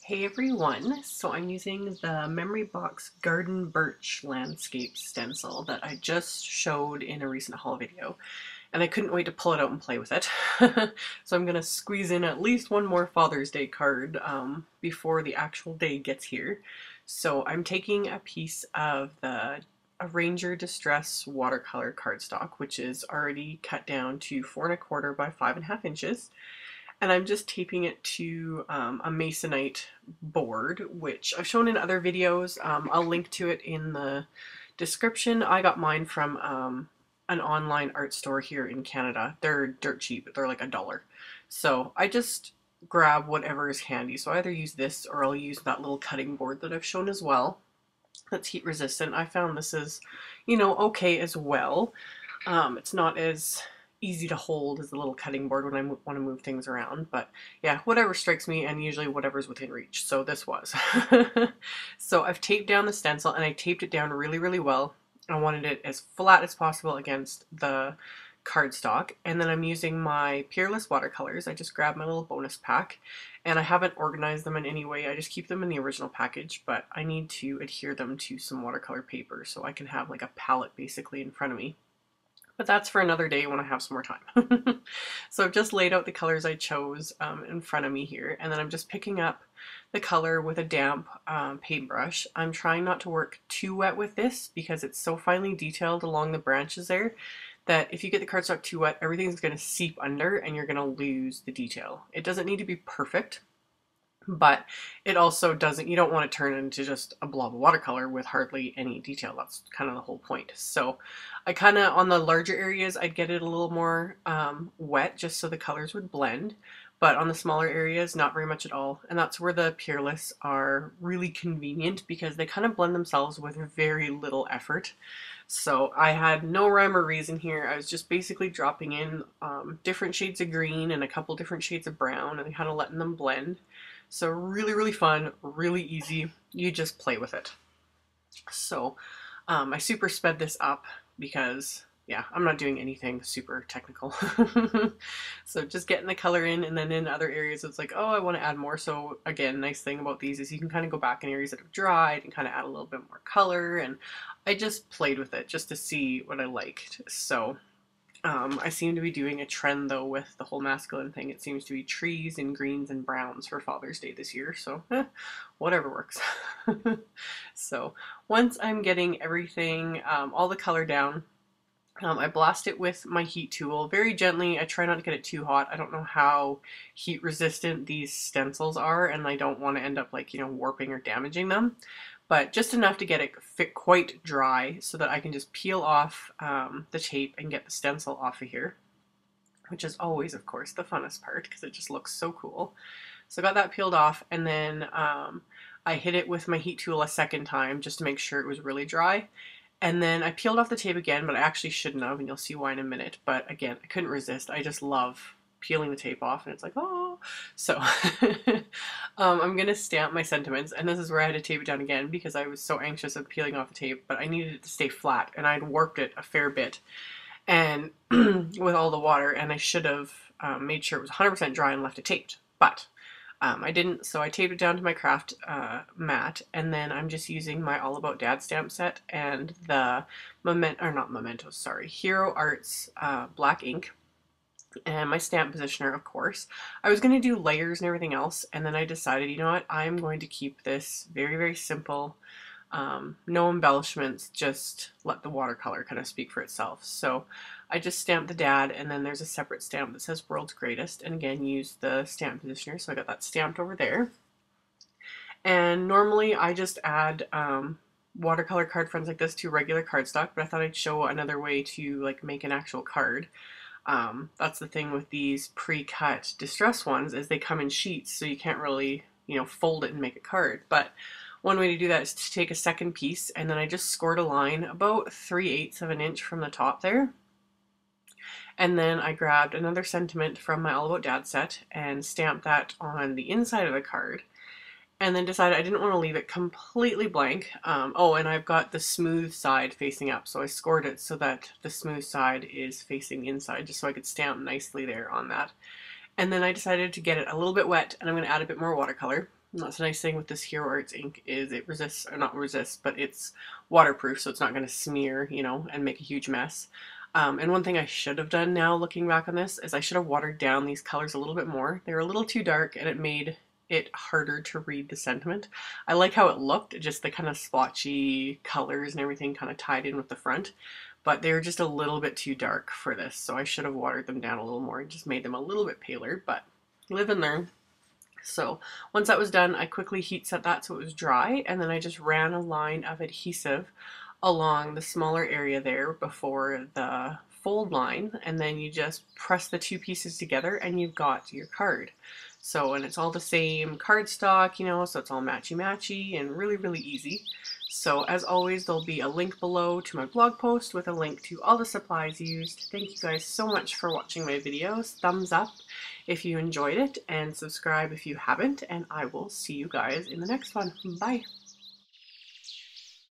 Hey everyone, so I'm using the Memory Box Garden Birch Landscape stencil that I just showed in a recent haul video, and I couldn't wait to pull it out and play with it. So I'm going to squeeze in at least one more Father's Day card before the actual day gets here. So I'm taking a piece of the Ranger Distress watercolor cardstock, which is already cut down to 4¼ by 5½ inches. And I'm just taping it to a masonite board, which I've shown in other videos. I'll link to it in the description. I got mine from an online art store here in Canada. They're dirt cheap. They're like $1. So I just grab whatever is handy. So I either use this or I'll use that little cutting board that I've shown as well. That's heat resistant. I found this is, okay as well. It's not as easy to hold as a little cutting board when I want to move things around, but yeah, whatever strikes me, and usually whatever's within reach. So this was. So I've taped down the stencil, and I taped it down really well. I wanted it as flat as possible against the cardstock, and then I'm using my Peerless watercolors. I just grabbed my little bonus pack, and I haven't organized them in any way. I just keep them in the original package, but I need to adhere them to some watercolor paper so I can have like a palette basically in front of me. But that's for another day when I have some more time. So I've just laid out the colors I chose in front of me here, and then I'm just picking up the color with a damp paintbrush. I'm trying not to work too wet with this because it's so finely detailed along the branches there that if you get the cardstock too wet, everything's going to seep under and you're going to lose the detail. It doesn't need to be perfect, but it also doesn't, you don't want to turn it into just a blob of watercolor with hardly any detail. That's kind of the whole point. So I kind of, on the larger areas, I'd get it a little more wet just so the colors would blend. But on the smaller areas, not very much at all. And that's where the Peerless are really convenient because they kind of blend themselves with very little effort. So I had no rhyme or reason here. I was just basically dropping in different shades of green and a couple different shades of brown and kind of letting them blend. So really fun, really easy. You just play with it. So I super sped this up because, yeah, I'm not doing anything super technical. So just getting the color in, and then in other areas it's like, oh, I want to add more. So again, nice thing about these is you can kind of go back in areas that have dried and kind of add a little bit more color. And I just played with it just to see what I liked. So I seem to be doing a trend though with the whole masculine thing. It seems to be trees and greens and browns for Father's Day this year, so whatever works. So once I'm getting everything, all the color down, I blast it with my heat tool very gently. I try not to get it too hot. I don't know how heat resistant these stencils are, and I don't want to end up like, warping or damaging them. But just enough to get it fit quite dry so that I can just peel off the tape and get the stencil off of here, which is always, of course, the funnest part because it just looks so cool. So I got that peeled off, and then I hit it with my heat tool a second time just to make sure it was really dry. And then I peeled off the tape again, but I actually shouldn't have, and you'll see why in a minute. But again, I couldn't resist. I just love peeling the tape off, and it's like, oh. So I'm going to stamp my sentiments, and this is where I had to tape it down again because I was so anxious of peeling off the tape, but I needed it to stay flat, and I'd warped it a fair bit and with all the water, and I should have made sure it was 100% dry and left it taped, but I didn't, so I taped it down to my craft mat, and then I'm just using my All About Dad stamp set and the Hero Arts black ink, and my stamp positioner, of course. I was going to do layers and everything else, and then I decided, you know what, I'm going to keep this very simple, no embellishments, just let the watercolor kind of speak for itself. So I just stamped the dad, and then there's a separate stamp that says World's Greatest, and again, use the stamp positioner, so I got that stamped over there. And normally I just add watercolor card fronts like this to regular cardstock, but I thought I'd show another way to like make an actual card. That's the thing with these pre-cut distress ones, is they come in sheets, so you can't really, fold it and make a card. But one way to do that is to take a second piece, and then I just scored a line about 3/8 of an inch from the top there. And then I grabbed another sentiment from my All About Dad set and stamped that on the inside of the card. And then decided I didn't want to leave it completely blank. Oh, and I've got the smooth side facing up, so I scored it so that the smooth side is facing inside, just so I could stamp nicely there on that. And then I decided to get it a little bit wet, and I'm going to add a bit more watercolor, And that's a nice thing with this Hero Arts ink is it resists, or not resists, but it's waterproof, so it's not going to smear, you know, and make a huge mess. And one thing I should have done now looking back on this is I should have watered down these colors a little bit more. They were a little too dark and it made it harder to read the sentiment. I like how it looked, just the kind of splotchy colors and everything kind of tied in with the front, but they were just a little bit too dark for this, so I should have watered them down a little more and just made them a little bit paler, but live and learn. So once that was done, I quickly heat set that so it was dry, and then I just ran a line of adhesive along the smaller area there before the fold line, and then you just press the two pieces together and you've got your card. So, and it's all the same cardstock, you know, so it's all matchy-matchy and really, really easy. So as always, there'll be a link below to my blog post with a link to all the supplies used. Thank you guys so much for watching my videos. Thumbs up if you enjoyed it and subscribe if you haven't, and I will see you guys in the next one. Bye!